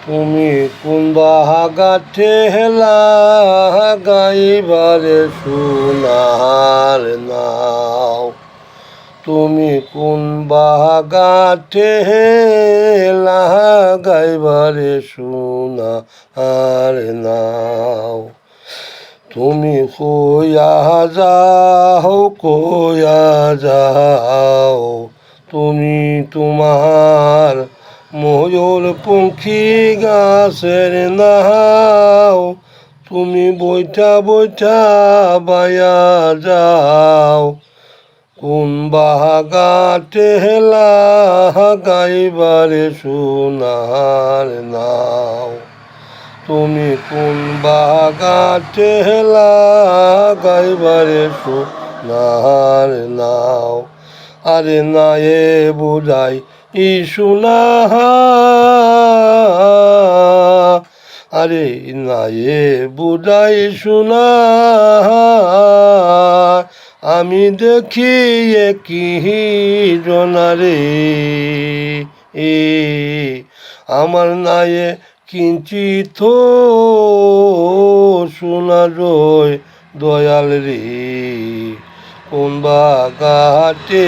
তুমি কোন বাগাতে লাগাইবারে সোনার নাও। তুমি কোন বাগাতে লাগাইবারে সোনার নাও। তুমি কইয়া যাও তুমি তোমার ময়ূর পঙ্খী গাছের নাও। তুমি বইটা বাইয়া যাও কোন বাগাতে লাগাইবারে সোনার নাও। তুমি কোন বাগাতে লাগাইবারে সোনার নাও। আরে নায়ে বুঝাই সোনা, আরে নায়ে বুঝাই সোনা, আমি দেখি কি জনারে আমার নায়ে কিঞ্চিত সোনা রয় দয়াল রে। কোন বাগাতে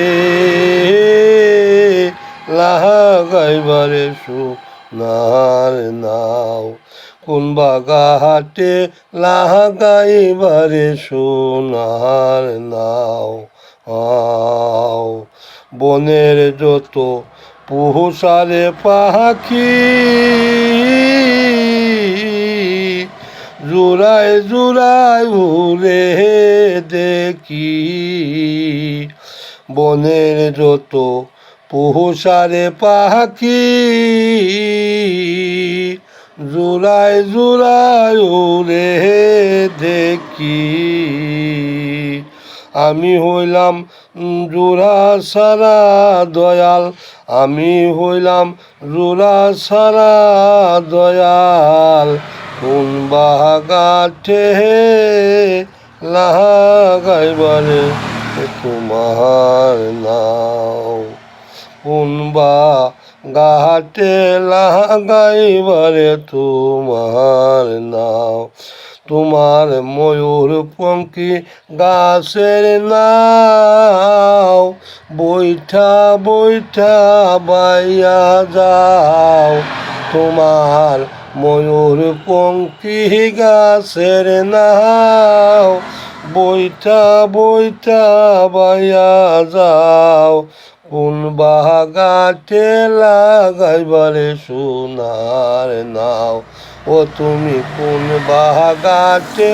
লাগাইবারে সোনার নাও। কোন বাগাতে লাগাইবারে সোনার নাও। বনের যত পোষারে পাখি জোড়ায় জোড়ায় উড়ে দেখি। বনের যত পোষারে পাখি জোড়ায় জোড়ায় উড়ে দেখি। আমি হইলাম জোড়া সারা দয়াল, আমি হইলাম জোড়া সারা দয়াল। কোন বাগাতে লাগাইবারে তোমার নাও। কোন বাগাতে লাগাইবারে তোমার নাও। তোমার ময়ূর পঙ্খী গাছের নাও। বইটা বাইয়া যাও তোমার ময়ূর পঙ্খী গাছের নাও। বইটা বাইয়া যাও কোন বাগাতে লাগাইবারে সোনার নাও। ও তুমি কোন বাগাতে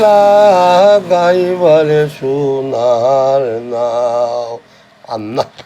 লাগাইবারে সোনার নাও। আল্লাহ।